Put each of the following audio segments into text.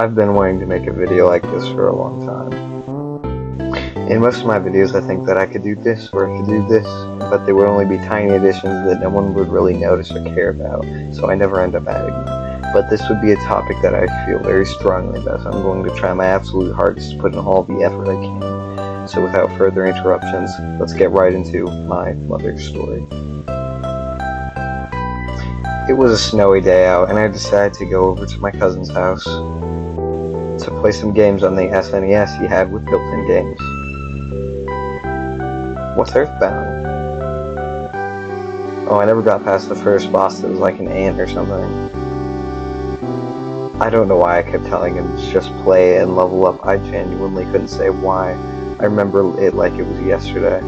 I've been wanting to make a video like this for a long time. In most of my videos I think that I could do this or I could do this, but they would only be tiny additions that no one would really notice or care about, so I never end up adding them. But this would be a topic that I feel very strongly about, so I'm going to try my absolute hardest to put in all the effort I can. So without further interruptions, let's get right into my mother's story. It was a snowy day out, and I decided to go over to my cousin's house to play some games on the SNES he had with built-in games. What's Earthbound? Oh, I never got past the first boss. That was like an ant or something. I don't know why I kept telling him to just play and level up. I genuinely couldn't say why. I remember it like it was yesterday.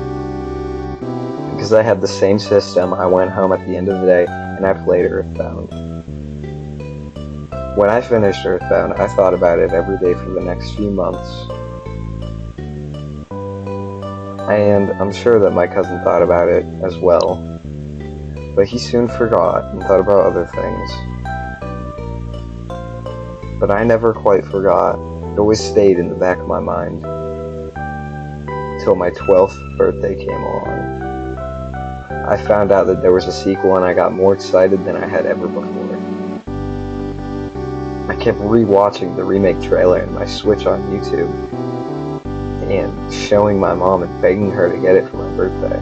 Because I had the same system, I went home at the end of the day and I played Earthbound. When I finished Earthbound, I thought about it every day for the next few months. And I'm sure that my cousin thought about it as well. But he soon forgot and thought about other things. But I never quite forgot. It always stayed in the back of my mind. Till my 12th birthday came along. I found out that there was a sequel and I got more excited than I had ever before. I kept re-watching the remake trailer in my Switch on YouTube and showing my mom and begging her to get it for my birthday.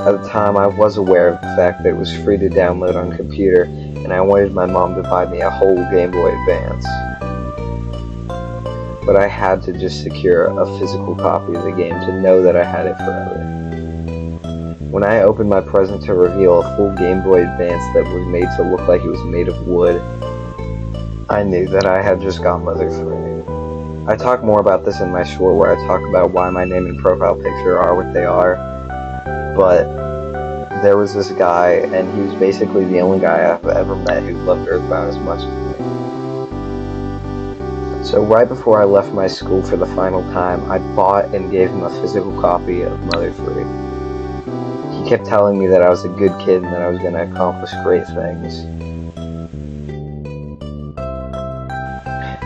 At the time, I was aware of the fact that it was free to download on computer, and I wanted my mom to buy me a whole Game Boy Advance. But I had to just secure a physical copy of the game to know that I had it forever. When I opened my present to reveal a full Game Boy Advance that was made to look like it was made of wood, I knew that I had just got Mother 3. I talk more about this in my short where I talk about why my name and profile picture are what they are, but there was this guy, and he was basically the only guy I've ever met who loved Earthbound as much as me. So right before I left my school for the final time, I bought and gave him a physical copy of Mother 3. He kept telling me that I was a good kid and that I was going to accomplish great things.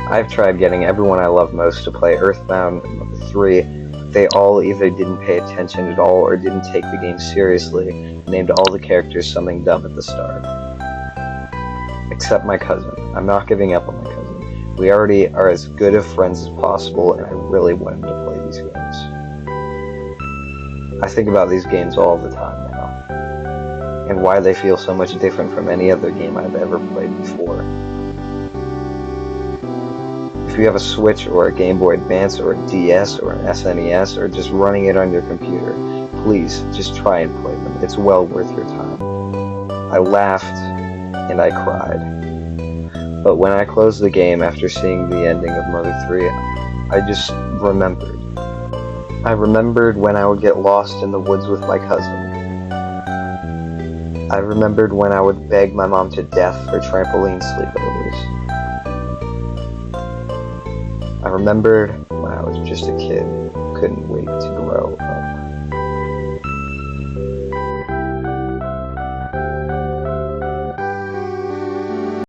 I've tried getting everyone I love most to play Earthbound and Mother 3, but they all either didn't pay attention at all or didn't take the game seriously and named all the characters something dumb at the start. Except my cousin. I'm not giving up on my cousin. We already are as good of friends as possible, and I really want him to play these games. I think about these games all the time now, and why they feel so much different from any other game I've ever played before. If you have a Switch or a Game Boy Advance or a DS or an SNES or just running it on your computer, please just try and play them. It's well worth your time. I laughed and I cried. But when I closed the game after seeing the ending of Mother 3, I just remembered. I remembered when I would get lost in the woods with my cousin. I remembered when I would beg my mom to death for trampoline sleepovers. I remembered when I was just a kid who couldn't wait